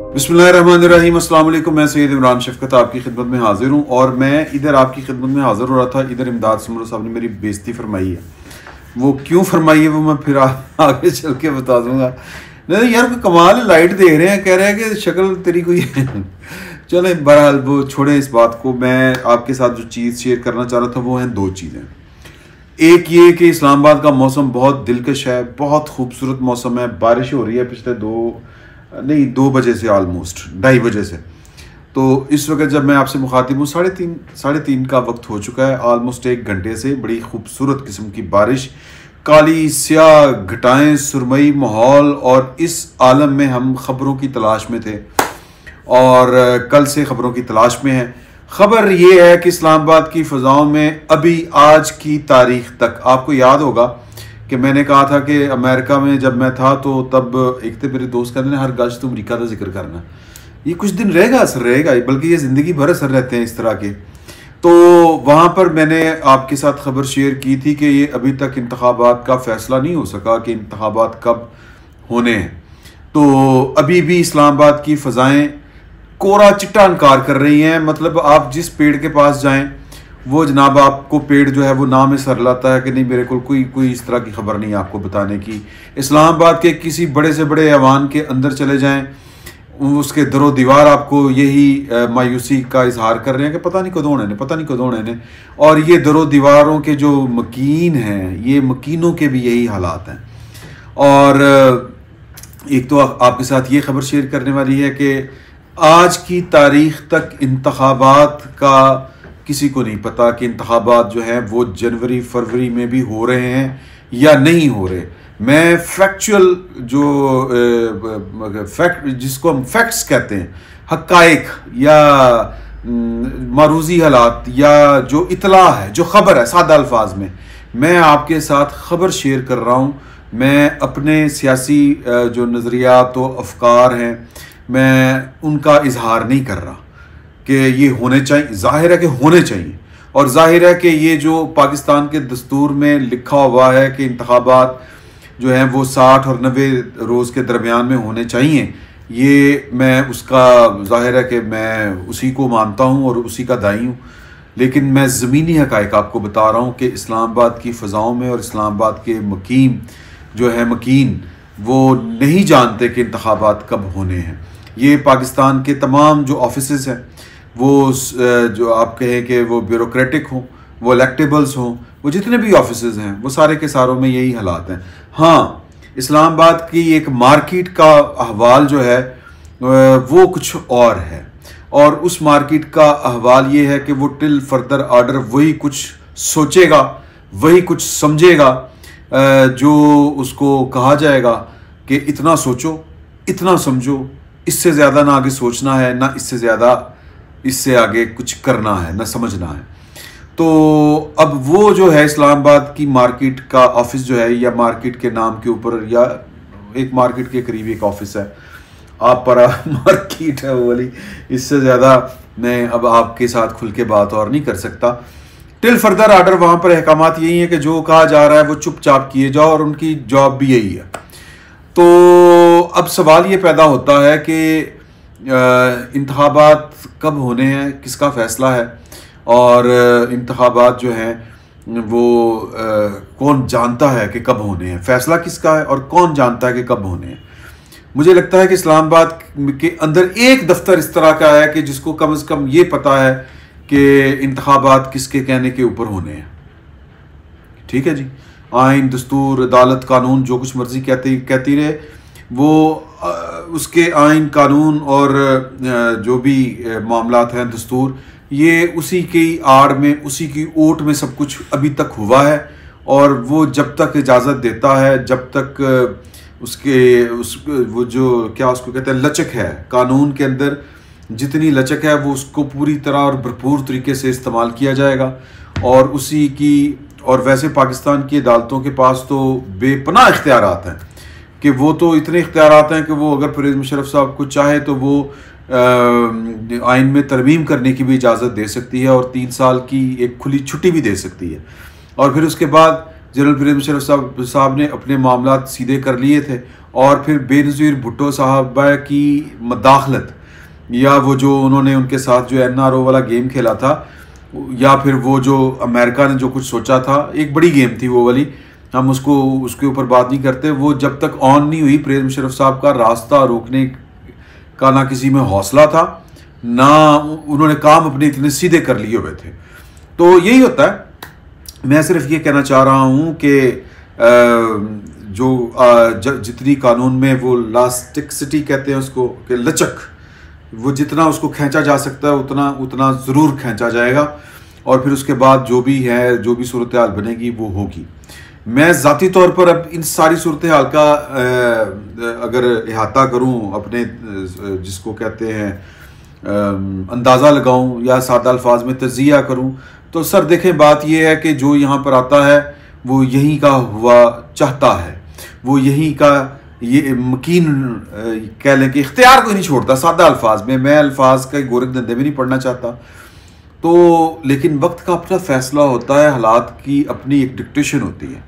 बिस्मिल्लाहिर्रहमानिर्रहीम, अस्सलाम वालेकुम। मैं सैयद इमरान शफकत आपकी खिदमत में हाजिर हूँ और मैं इधर आपकी खिदमत में हाजिर हो रहा था। इधर इमदाद समरो साहब ने मेरी बेइज्जती फरमाई है। वो क्यों फरमाई है वो मैं फिर आगे चल के बता दूंगा। नहीं यार, कोई कमाल लाइट दे रहे हैं, कह रहे हैं कि शक्ल तेरी कोई चले, बहरहाल वो छोड़े इस बात को। मैं आपके साथ जो चीज़ शेयर करना चाह रहा था वो हैं दो चीज़ें। एक ये कि इस्लामाबाद का मौसम बहुत दिलकश है, बहुत खूबसूरत मौसम है। बारिश हो रही है पिछले दो बजे से, ऑलमोस्ट 2:30 बजे से। तो इस वक्त जब मैं आपसे मुखातिब हूँ 3:30 का वक्त हो चुका है। ऑलमोस्ट 1 घंटे से बड़ी खूबसूरत किस्म की बारिश, काली स्याह घटाएं, सुरमई माहौल, और इस आलम में हम ख़बरों की तलाश में थे और कल से ख़बरों की तलाश में हैं। ख़बर ये है कि इस्लामाबाद की फ़ज़ाओं में अभी आज की तारीख़ तक, आपको याद होगा कि मैंने कहा था कि अमेरिका में जब मैं था तो तब एक तो मेरे दोस्त कहते हैं हर गश तुम अमरीका का जिक्र करना, ये कुछ दिन रहेगा, असर रहेगा, बल्कि ये ज़िंदगी भर असर रहते हैं इस तरह के। तो वहाँ पर मैंने आपके साथ खबर शेयर की थी कि ये अभी तक इंतखाबात का फ़ैसला नहीं हो सका कि इंतखाबात कब होने हैं। तो अभी भी इस्लामाबाद की फ़ज़ाएँ कोरा चिट्टा इनकार कर रही हैं। मतलब आप जिस पेड़ के पास जाएँ वो जनाब आपको पेड़ जो है वो नाम में सर लाता है कि नहीं, मेरे को कोई इस तरह की खबर नहीं आपको बताने की। इस्लामाबाद के किसी बड़े से बड़े ऐवान के अंदर चले जाएं, उसके दरो दीवार आपको यही मायूसी का इजहार कर रहे हैं कि पता नहीं कदों ने, पता नहीं कदों ने। और ये दरो दीवारों के जो मकीन हैं, ये मकीनों के भी यही हालात हैं। और एक तो आपके साथ ये खबर शेयर करने वाली है कि आज की तारीख तक इंतखाबात का किसी को नहीं पता कि इंतखाबात जो हैं वो जनवरी फरवरी में भी हो रहे हैं या नहीं हो रहे। मैं फैक्चुअल जो जिसको हम फैक्ट्स कहते हैं, हक़ाइक़ या मारूजी हालात या जो इतला है, जो ख़बर है, सादा अल्फाज में मैं आपके साथ ख़बर शेयर कर रहा हूँ। मैं अपने सियासी जो नज़रियात व अफ़कार हैं मैं उनका इजहार नहीं कर रहा कि ये होने चाहिए। जाहिर है कि होने चाहिए, और जाहिर है कि ये जो पाकिस्तान के दस्तूर में लिखा हुआ है कि इंतखाबात जो हैं वो 60 और 90 रोज़ के दरमियान में होने चाहिए, ये मैं उसका जाहिर है कि मैं उसी को मानता हूँ और उसी का दाई हूँ। लेकिन मैं ज़मीनी हक़ाइक़ आपको बता रहा हूँ कि इस्लामाबाद की फ़ज़ाओं में और इस्लामाबाद के मकीन वो नहीं जानते कि इंतखाबात कब होने हैं। ये पाकिस्तान के तमाम जो ऑफिसेज़ हैं, वो जो आप कहें कि वो ब्यूरोक्रेटिक हों, वो इलेक्टेबल्स हों, वो जितने भी ऑफिसेज़ हैं वो सारे के सारों में यही हालात हैं। हाँ, इस्लामाबाद की एक मार्केट का अहवाल जो है वो कुछ और है, और उस मार्केट का अहवाल ये है कि वो टिल फर्दर आर्डर वही कुछ सोचेगा, वही कुछ समझेगा जो उसको कहा जाएगा कि इतना सोचो, इतना समझो, इससे ज़्यादा ना आगे सोचना है, ना इससे आगे कुछ करना है, ना समझना है। तो अब वो जो है इस्लामाबाद की मार्केट का ऑफिस जो है, या मार्केट के नाम के ऊपर या एक मार्केट के करीब एक ऑफिस है, आप पर मार्केट है वो वाली, इससे ज़्यादा मैं अब आपके साथ खुल के बात और नहीं कर सकता। टिल फर्दर आर्डर वहाँ पर अहकामात यही है कि जो कहा जा रहा है वो चुपचाप किए जाओ, और उनकी जॉब भी यही है। तो अब सवाल ये पैदा होता है कि इंतखाबात कब होने हैं, किसका फ़ैसला है, और इंतखाबात जो हैं वो कौन जानता है कि कब होने हैं, फ़ैसला किसका है और कौन जानता है कि कब होने हैं। मुझे लगता है कि इस्लामाबाद के अंदर एक दफ्तर इस तरह का है कि जिसको कम से कम ये पता है कि इंतखाबात किसके कहने के ऊपर होने हैं। ठीक है जी, आइन, दस्तूर, अदालत, कानून जो कुछ मर्जी कहती रहे, वो उसके आइन, कानून और जो भी मामलात हैं, दस्तूर, ये उसी की आड़ में, उसी की ओट में सब कुछ अभी तक हुआ है। और वो जब तक इजाज़त देता है, जब तक वो जो क्या उसको कहते हैं लचक है, कानून के अंदर जितनी लचक है वो उसको पूरी तरह और भरपूर तरीके से इस्तेमाल किया जाएगा। और उसी की, और वैसे पाकिस्तान की अदालतों के पास तो बेपनाह इख्तियारात हैं कि वो तो इतने इख्तियारात हैं कि वो अगर परवेज़ मुशर्रफ साहब को चाहे तो वो आइन में तरमीम करने की भी इजाज़त दे सकती है और 3 साल की एक खुली छुट्टी भी दे सकती है। और फिर उसके बाद जनरल परवेज़ मुशर्रफ साहब ने अपने मामलात सीधे कर लिए थे, और फिर बेनज़ीर भुट्टो साहबा की मदाखलत, या वो जो उन्होंने उनके साथ जो NRO वाला गेम खेला था, या फिर वो जो अमेरिका ने जो कुछ सोचा था, एक बड़ी गेम थी वो वाली, हम उसके ऊपर बात नहीं करते। वो जब तक ऑन नहीं हुई, परवेज़ मुशर्रफ साहब का रास्ता रोकने का ना किसी में हौसला था, ना उन्होंने काम अपने इतने सीधे कर लिए हुए थे। तो यही होता है। मैं सिर्फ ये कहना चाह रहा हूँ कि जितनी कानून में वो लास्टिकसिटी कहते हैं उसको, कि लचक, वो जितना उसको खींचा जा सकता है उतना ज़रूर खींचा जाएगा, और फिर उसके बाद जो भी है, जो भी सूरत हाल बनेगी वो होगी। मैं ज़ाती तौर पर अब इन सारी सूरत हाल का अगर इहाता करूँ, अपने जिसको कहते हैं अंदाज़ा लगाऊँ या सादा अल्फाज में तज़िया करूँ, तो सर देखें, बात यह है कि जो यहाँ पर आता है वो यहीं का हुआ चाहता है, वो यहीं का ये मकीन कह लें कि इख्तियार को नहीं छोड़ता। सादा अल्फाज में, मैं अल्फाज का गोरख धंधे में नहीं पढ़ना चाहता, तो लेकिन वक्त का अपना फ़ैसला होता है, हालात की अपनी एक डिक्टेशन होती है।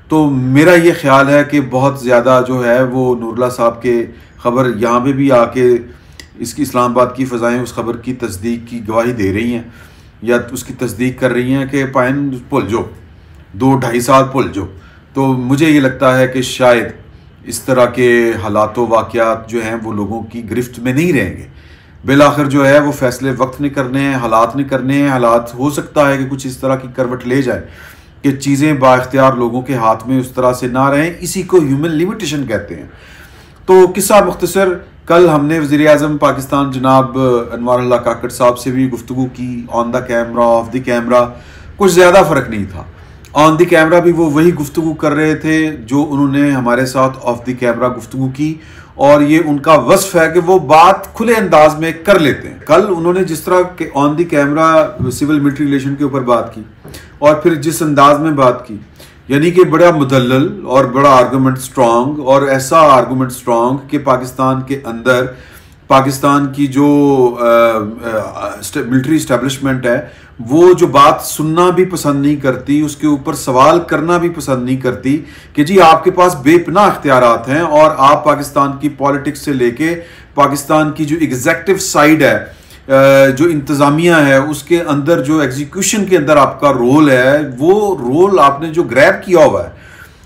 तो मेरा ये ख्याल है कि बहुत ज़्यादा जो है वो नूरुल्लाह साहब के ख़बर यहाँ पे भी आके इसकी इस्लामाबाद की फ़ज़ाएँ उस ख़बर की तस्दीक की गवाही दे रही हैं, या उसकी तस्दीक कर रही हैं कि पाइन भुल जो 2-2.5 साल भुल जो। तो मुझे ये लगता है कि शायद इस तरह के हालात वाक़यात जो हैं वो लोगों की गिरफ्त में नहीं रहेंगे। बिलाखिर जो है वो फ़ैसले वक्त ने करने हैं, हालात ने करने हैं। हालात हो सकता है कि कुछ इस तरह की करवट ले जाए कि चीज़ें बाइख्तियार लोगों के हाथ में उस तरह से ना रहें। इसी को ह्यूमन लिमिटेशन कहते हैं। तो किस्सा मुख्तसर, कल हमने वज़ीर-ए-आज़म पाकिस्तान जनाब अनवार अल्लाह काकड़ साहब से भी गुफ्तगू की, on the camera, of the camera, कुछ ज़्यादा फ़र्क नहीं था। ऑन द कैमरा भी वो वही गुफ्तगू कर रहे थे जो उन्होंने हमारे साथ ऑफ द कैमरा गुफ्तगू की, और ये उनका वस्फ है कि वो बात खुले अंदाज में कर लेते हैं। कल उन्होंने जिस तरह के on the camera civil military relation के ऊपर बात की, और फिर जिस अंदाज में बात की, यानी कि बड़ा मुदल्लल और बड़ा आर्गूमेंट स्ट्रॉन्ग, और ऐसा आर्गूमेंट स्ट्रॉन्ग कि पाकिस्तान के अंदर पाकिस्तान की जो मिलिट्री इस्टेब्लिशमेंट है वो जो बात सुनना भी पसंद नहीं करती, उसके ऊपर सवाल करना भी पसंद नहीं करती कि जी आपके पास बेपनाह इख्तियारात हैं, और आप पाकिस्तान की पॉलिटिक्स से लेके पाकिस्तान की जो एग्जेक्टिव साइड है, जो इंतज़ामिया है, उसके अंदर जो एग्जीक्यूशन के अंदर आपका रोल है, वो रोल आपने जो ग्रैब किया हुआ है।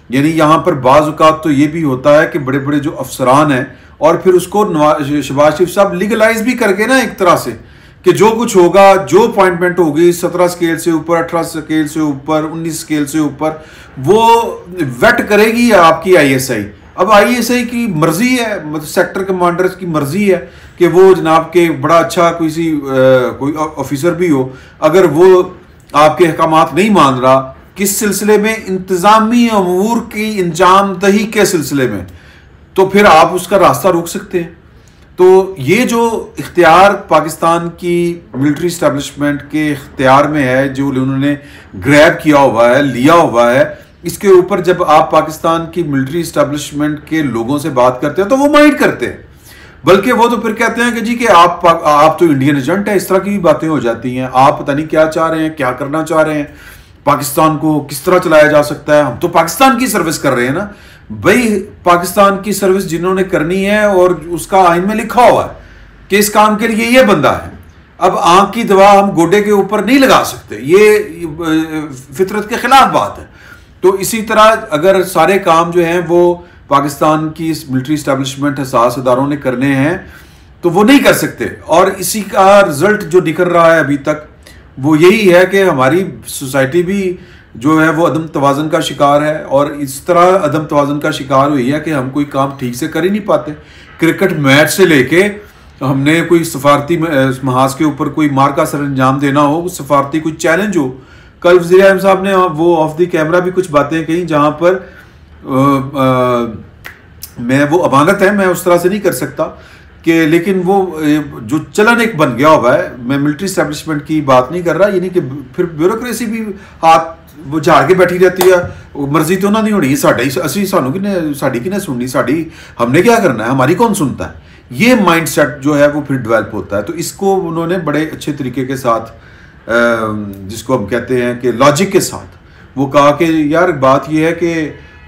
यानी यहाँ पर बाज़ औक़ात तो ये भी होता है कि बड़े बड़े जो अफसरान हैं, और फिर उसको शहबाज शरीफ साहब लीगलाइज भी करके ना एक तरह से कि जो कुछ होगा, जो अपॉइंटमेंट होगी 17 स्केल से ऊपर, 18 स्केल से ऊपर, 19 स्केल से ऊपर, वो वेट करेगी आपकी ISI। अब ISI की मर्जी है, मतलब सेक्टर कमांडर्स की मर्जी है कि वो जनाब के बड़ा अच्छा कोई ऑफिसर भी हो, अगर वो आपके अहकामात नहीं मान रहा, किस सिलसिले में, इंतजामी अमूर की इंजाम दही के सिलसिले में, तो फिर आप उसका रास्ता रोक सकते हैं। तो ये जो इख्तियार पाकिस्तान की मिलिट्री इस्टेब्लिशमेंट के इख्तियार में है, जो उन्होंने ग्रैब किया हुआ है, लिया हुआ है, इसके ऊपर जब आप पाकिस्तान की मिलिट्री इस्टेब्लिशमेंट के लोगों से बात करते हैं तो वो माइंड करते हैं, बल्कि वो तो फिर कहते हैं कि जी कि आप तो इंडियन एजेंट है, इस तरह की भी बातें हो जाती हैं, आप पता नहीं क्या चाह रहे हैं, क्या करना चाह रहे हैं, पाकिस्तान को किस तरह चलाया जा सकता है। हम तो पाकिस्तान की सर्विस कर रहे हैं ना भाई, पाकिस्तान की सर्विस जिन्होंने करनी है और उसका आइन में लिखा हुआ है कि इस काम के लिए ये बंदा है। अब आंख की दवा हम गोडे के ऊपर नहीं लगा सकते, ये फितरत के खिलाफ बात है। तो इसी तरह अगर सारे काम जो हैं वो पाकिस्तान की मिलिट्री इस्टेब्लिशमेंट हसास इदारों ने करने हैं तो वो नहीं कर सकते, और इसी का रिजल्ट जो निकल रहा है अभी तक वो यही है कि हमारी सोसाइटी भी जो है वो अदम तवाज़न का शिकार है, और इस तरह अदम तवाज़न का शिकार हुई है कि हम कोई काम ठीक से कर ही नहीं पाते। क्रिकेट मैच से लेके हमने कोई सफारती महाज के ऊपर कोई मार का सर अंजाम देना हो, सफारती कोई चैलेंज हो। कल वज़ीर-ए-आज़म साहब ने वो ऑफ द कैमरा भी कुछ बातें कही जहाँ पर मैं वो अमानत है, मैं उस तरह से नहीं कर सकता कि, लेकिन वो जो चलन एक बन गया हुआ है, मैं मिलिट्री इस्टेब्लिशमेंट की बात नहीं कर रहा, यानी कि फिर ब्यूरोक्रेसी भी हाथ वो झाड़ के बैठी रहती है, मर्जी तो ना नहीं होनी साड़ी किने सुननी, हमने क्या करना है, हमारी कौन सुनता है, ये माइंडसेट जो है वो फिर डेवलप होता है। तो इसको उन्होंने बड़े अच्छे तरीके के साथ, जिसको हम कहते हैं कि लॉजिक के साथ वो कहा कि यार बात ये है कि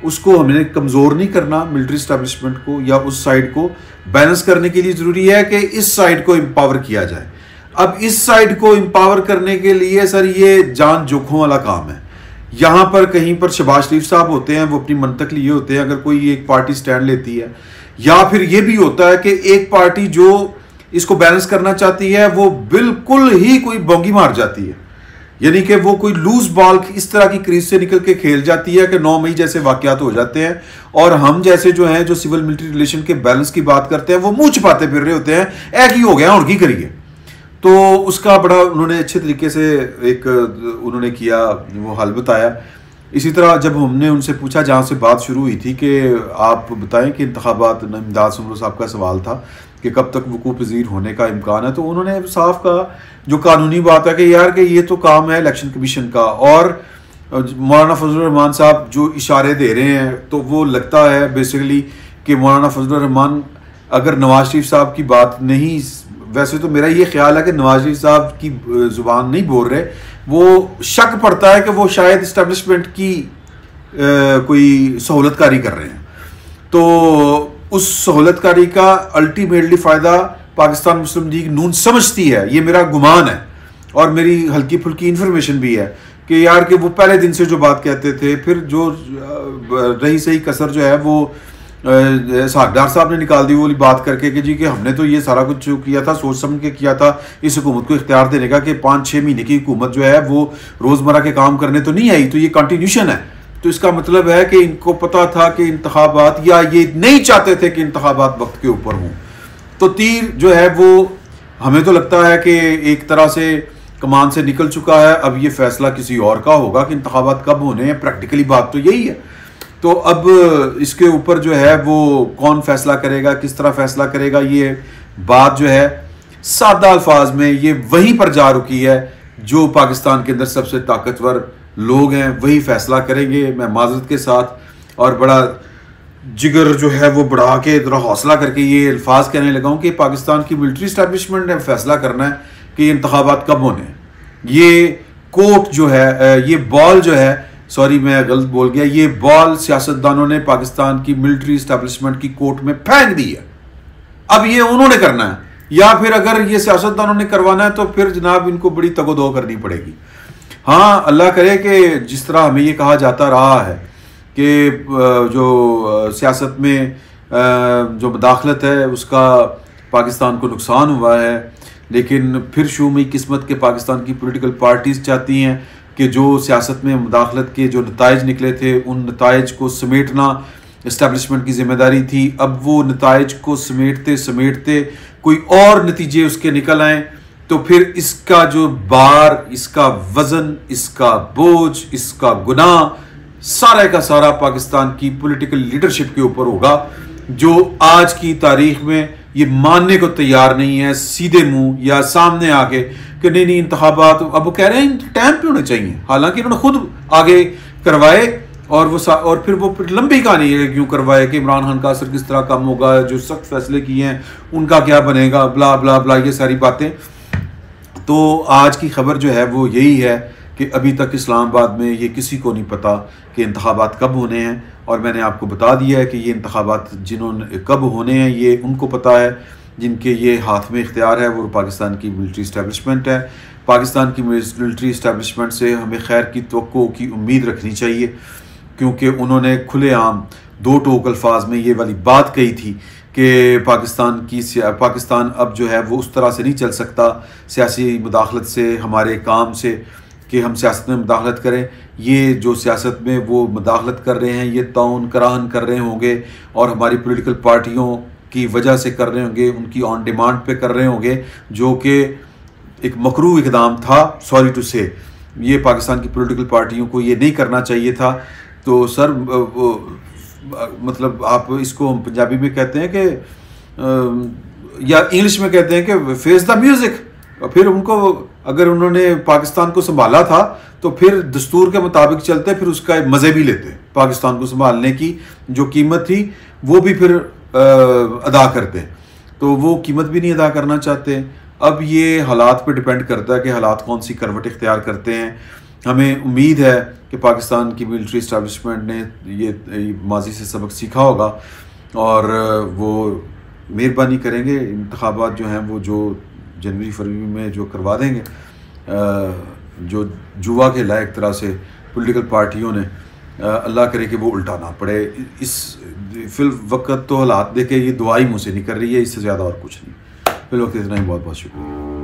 उसको हमने कमज़ोर नहीं करना, मिलिट्री इस्टेब्लिशमेंट को या उस साइड को बैलेंस करने के लिए ज़रूरी है कि इस साइड को एम्पावर किया जाए। अब इस साइड को एम्पावर करने के लिए सर ये जान जोखों वाला काम है। यहाँ पर कहीं पर शहबाज शरीफ साहब होते हैं, वो अपनी मंतक लिए होते हैं अगर कोई एक पार्टी स्टैंड लेती है, या फिर ये भी होता है कि एक पार्टी जो इसको बैलेंस करना चाहती है वो बिल्कुल ही कोई बोंगी मार जाती है, यानी कि वो कोई लूज बॉल इस तरह की क्रीज से निकल के खेल जाती है कि 9 मई जैसे वाकयात हो जाते हैं, और हम जैसे जो हैं जो सिविल मिलिट्री रिलेशन के बैलेंस की बात करते हैं वो मुंह छिपाते फिर रहे होते हैं, एक ही हो गया और की करिए। तो उसका बड़ा उन्होंने अच्छे तरीके से एक उन्होंने किया, वो हल बताया। इसी तरह जब हमने उनसे पूछा, जहाँ से बात शुरू हुई थी कि आप बताएं कि इंतखाबात, इमदाद सुमरो साहब का सवाल था कि कब तक वकूफ़ पज़ीर होने का इम्कान है, तो उन्होंने साफ कहा जो कानूनी बात है कि यार कि ये तो काम है इलेक्शन कमीशन का, और मौलाना फजलुर रहमान साहब जो इशारे दे रहे हैं तो वो लगता है बेसिकली कि मौलाना फजलुर रहमान अगर नवाज शरीफ साहब की बात नहीं, वैसे तो मेरा ये ख्याल है कि नवाज शरीफ साहब की ज़ुबान नहीं बोल रहे, वो शक पड़ता है कि वो शायद इस्टेब्लिशमेंट की कोई सहूलतकारी कर रहे हैं। तो उस सहूलतकारी का अल्टीमेटली फ़ायदा पाकिस्तान मुस्लिम लीग नून समझती है, ये मेरा गुमान है और मेरी हल्की फुल्की इन्फॉर्मेशन भी है कि यार कि वो पहले दिन से जो बात कहते थे, फिर जो रही सही कसर जो है वो सागदार साहब ने निकाल दी वो वाली बात करके कि जी कि हमने तो ये सारा कुछ किया था, सोच समझ के किया था इस हुकूमत को इख्तियार देने का कि 5-6 महीने की हुकूमत जो है वो रोज़मर्रा के काम करने तो नहीं आई, तो ये कंटिन्यूशन है। तो इसका मतलब है कि इनको पता था कि इंतखाबात, या ये नहीं चाहते थे कि इंतखाबात वक्त के ऊपर हों। तो तीर जो है वो हमें तो लगता है कि एक तरह से कमान से निकल चुका है, अब ये फैसला किसी और का होगा कि इंतखाबात कब होने हैं। प्रैक्टिकली बात तो यही है। तो अब इसके ऊपर जो है वो कौन फैसला करेगा, किस तरह फैसला करेगा, ये बात जो है सादा अल्फाज में ये वहीं पर जा रुकी है। जो पाकिस्तान के अंदर सबसे ताकतवर लोग हैं वही फैसला करेंगे। मैं माजरत के साथ और बड़ा जिगर जो है वो बढ़ा के थोड़ा हौसला करके ये अल्फाज कहने लगा हूँ कि पाकिस्तान की मिलिट्री इस्टेब्लिशमेंट ने फैसला करना है कि ये इंतखाबात कब होने हैं। ये कोर्ट जो है, ये बॉल जो है, सॉरी मैं गलत बोल गया, ये बॉल सियासतदानों ने पाकिस्तान की मिलिट्री इस्टेब्लिशमेंट की कोर्ट में फेंक दी है। अब ये उन्होंने करना है, या फिर अगर ये सियासतदानों ने करवाना है तो फिर जनाब इनको बड़ी तगोदो करनी पड़ेगी। हाँ, अल्लाह करे कि जिस तरह हमें ये कहा जाता रहा है कि जो सियासत में जो मुदाखलत है उसका पाकिस्तान को नुकसान हुआ है, लेकिन फिर शुमी किस्मत के पाकिस्तान की पॉलिटिकल पार्टीज़ चाहती हैं कि जो सियासत में मुदाखलत के जो नताइज निकले थे उन नताइज को समेटना इस्टेब्लिशमेंट की जिम्मेदारी थी। अब वो नताइज को समेटते समेटते कोई और नतीजे उसके निकल आएँ तो फिर इसका जो बार, इसका वज़न, इसका बोझ, इसका गुनाह सारा का सारा पाकिस्तान की पॉलिटिकल लीडरशिप के ऊपर होगा, जो आज की तारीख में ये मानने को तैयार नहीं है सीधे मुंह या सामने आके कि नहीं इंतखाबात अब वो कह रहे हैं टाइम पे होने चाहिए, हालांकि उन्होंने खुद आगे करवाए और फिर वो लंबी कहानी है क्यों करवाए कि इमरान खान का असर किस तरह कम होगा, जो सख्त फैसले किए हैं उनका क्या बनेगा, ब्ला ब्ला ब्ला, ये सारी बातें। तो आज की खबर जो है वो यही है कि अभी तक इस्लामाबाद में ये किसी को नहीं पता कि इंतखाबात कब होने हैं, और मैंने आपको बता दिया है कि ये इंतखाबात जिन्होंने कब होने हैं ये उनको पता है, जिनके ये हाथ में इख्तियार है वो पाकिस्तान की मिलिट्री इस्टेब्लिशमेंट है। पाकिस्तान की मिलिट्री इस्टेब्लिशमेंट से हमें खैर की तवक्को की उम्मीद रखनी चाहिए, क्योंकि उन्होंने खुलेआम दो टोक अल्फाज में ये वाली बात कही थी कि पाकिस्तान अब जो है वो उस तरह से नहीं चल सकता सियासी मुदाखलत से, हमारे काम से कि हम सियासत में मुदाखलत करें। ये जो सियासत में वो मुदाखलत कर रहे हैं ये तौन कराहन कर रहे होंगे और हमारी पॉलिटिकल पार्टियों की वजह से कर रहे होंगे, उनकी ऑन डिमांड पे कर रहे होंगे, जो कि एक मकरूह इक़दाम था। सॉरी टू से, ये पाकिस्तान की पॉलिटिकल पार्टियों को ये नहीं करना चाहिए था। तो सर मतलब आप इसको हम पंजाबी में कहते हैं कि या इंग्लिश में कहते हैं कि फेस द म्यूज़िक। फिर उनको अगर उन्होंने पाकिस्तान को संभाला था तो फिर दस्तूर के मुताबिक चलते, फिर उसका मज़े भी लेते, पाकिस्तान को संभालने की जो कीमत थी वो भी फिर अदा करते, तो वो कीमत भी नहीं अदा करना चाहते। अब ये हालात पे डिपेंड करता है कि हालात कौन सी करवट इख्तियार करते हैं। हमें उम्मीद है कि पाकिस्तान की मिलिट्री इस्टेब्लिशमेंट ने ये माजी से सबक सीखा होगा और वो मेहरबानी करेंगे, इंतखाबात जो हैं वो जो जनवरी फरवरी में जो करवा देंगे, जो जुआ के लायक तरह से पॉलिटिकल पार्टियों ने, अल्लाह करे कि वो उल्टा ना पड़े। इस फिल वक्त तो हालात देखे ये दुआ ही मुझसे नहीं कर रही है, इससे ज़्यादा और कुछ नहीं। फिल वक्त इतना ही, बहुत बहुत शुक्रिया।